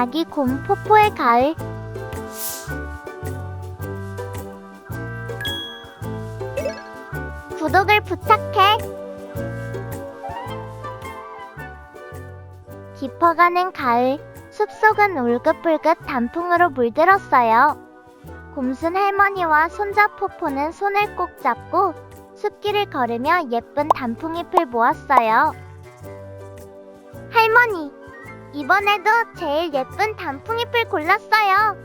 아기 곰 포포의 가을. 구독을 부탁해. 깊어가는 가을, 숲속은 울긋불긋 단풍으로 물들었어요. 곰순 할머니와 손자 포포는 손을 꼭 잡고 숲길을 걸으며 예쁜 단풍잎을 모았어요. 할머니, 이번에도 제일 예쁜 단풍잎을 골랐어요.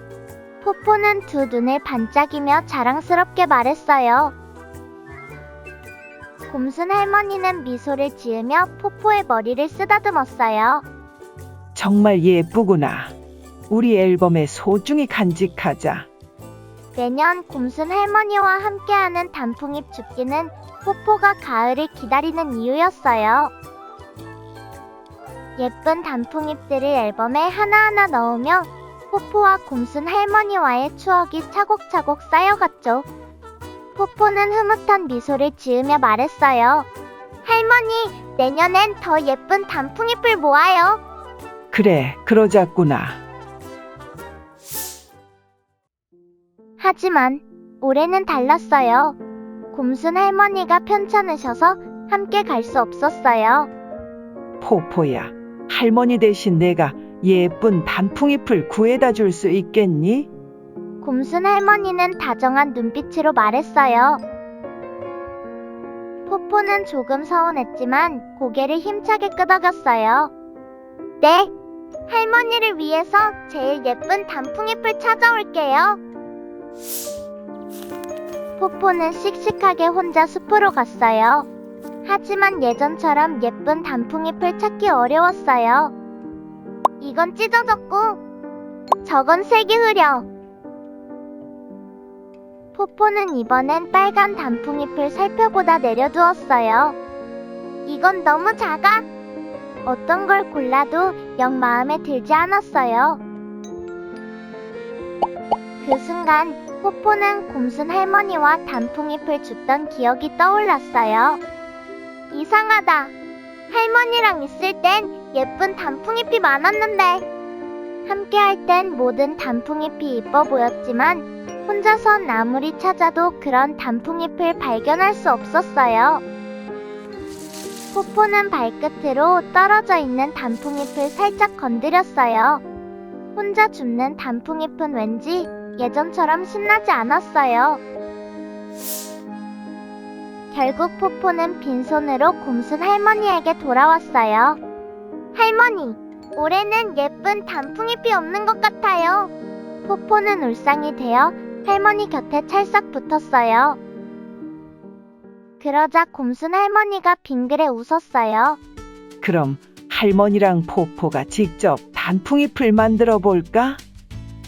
포포는 두 눈을 반짝이며 자랑스럽게 말했어요. 곰순 할머니는 미소를 지으며 포포의 머리를 쓰다듬었어요. 정말 예쁘구나. 우리 앨범에 소중히 간직하자. 매년 곰순 할머니와 함께하는 단풍잎 줍기는 포포가 가을을 기다리는 이유였어요. 예쁜 단풍잎들을 앨범에 하나하나 넣으며 포포와 곰순 할머니와의 추억이 차곡차곡 쌓여갔죠. 포포는 흐뭇한 미소를 지으며 말했어요. 할머니, 내년엔 더 예쁜 단풍잎을 모아요. 그래, 그러자꾸나. 하지만 올해는 달랐어요. 곰순 할머니가 편찮으셔서 함께 갈 수 없었어요. 포포야, 할머니 대신 내가 예쁜 단풍잎을 구해다 줄 수 있겠니? 곰순 할머니는 다정한 눈빛으로 말했어요. 포포는 조금 서운했지만 고개를 힘차게 끄덕였어요. 네, 할머니를 위해서 제일 예쁜 단풍잎을 찾아올게요. 포포는 씩씩하게 혼자 숲으로 갔어요. 하지만 예전처럼 예쁜 단풍잎을 찾기 어려웠어요. 이건 찢어졌고 저건 색이 흐려. 포포는 이번엔 빨간 단풍잎을 살펴보다 내려두었어요. 이건 너무 작아. 어떤 걸 골라도 영 마음에 들지 않았어요. 그 순간 포포는 곰순 할머니와 단풍잎을 줍던 기억이 떠올랐어요. 이상하다. 할머니랑 있을 땐 예쁜 단풍잎이 많았는데 함께할 땐 모든 단풍잎이 이뻐 보였지만 혼자선 아무리 찾아도 그런 단풍잎을 발견할 수 없었어요. 포포는 발끝으로 떨어져 있는 단풍잎을 살짝 건드렸어요. 혼자 줍는 단풍잎은 왠지 예전처럼 신나지 않았어요. 결국 포포는 빈손으로 곰순 할머니에게 돌아왔어요. 할머니, 올해는 예쁜 단풍잎이 없는 것 같아요. 포포는 울상이 되어 할머니 곁에 찰싹 붙었어요. 그러자 곰순 할머니가 빙그레 웃었어요. 그럼 할머니랑 포포가 직접 단풍잎을 만들어 볼까?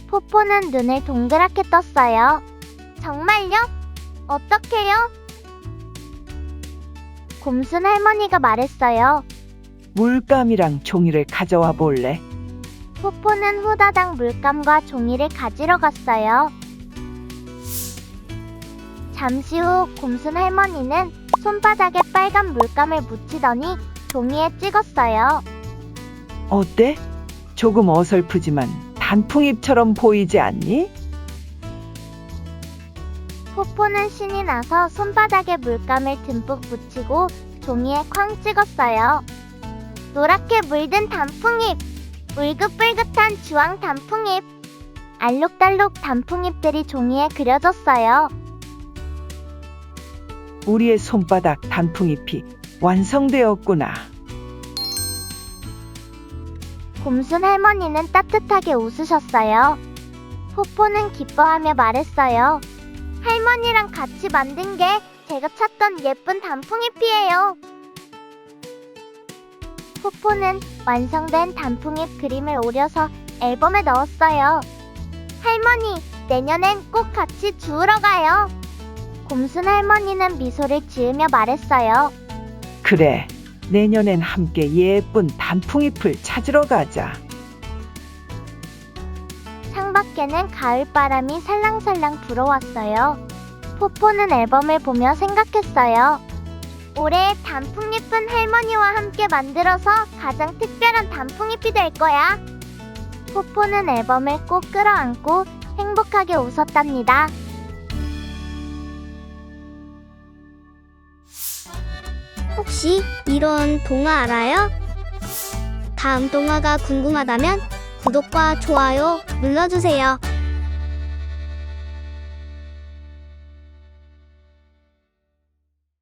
포포는 눈을 동그랗게 떴어요. 정말요? 어떻게요? 곰순 할머니가 말했어요. 물감이랑 종이를 가져와 볼래? 포포는 후다닥 물감과 종이를 가지러 갔어요. 잠시 후 곰순 할머니는 손바닥에 빨간 물감을 묻히더니 종이에 찍었어요. 어때? 조금 어설프지만 단풍잎처럼 보이지 않니? 포포는 신이 나서 손바닥에 물감을 듬뿍 묻히고 종이에 쾅 찍었어요. 노랗게 물든 단풍잎, 울긋불긋한 주황 단풍잎, 알록달록 단풍잎들이 종이에 그려졌어요. 우리의 손바닥 단풍잎이 완성되었구나. 곰순 할머니는 따뜻하게 웃으셨어요. 포포는 기뻐하며 말했어요. 할머니랑 같이 만든 게 제가 찾던 예쁜 단풍잎이에요. 포포는 완성된 단풍잎 그림을 오려서 앨범에 넣었어요. 할머니, 내년엔 꼭 같이 주우러 가요. 곰순 할머니는 미소를 지으며 말했어요. 그래, 내년엔 함께 예쁜 단풍잎을 찾으러 가자. 창밖에는 가을바람이 살랑살랑 불어왔어요. 포포는 앨범을 보며 생각했어요. 올해 단풍잎은 할머니와 함께 만들어서 가장 특별한 단풍잎이 될 거야. 포포는 앨범을 꼭 끌어안고 행복하게 웃었답니다. 혹시 이런 동화 알아요? 다음 동화가 궁금하다면 구독과 좋아요 눌러주세요.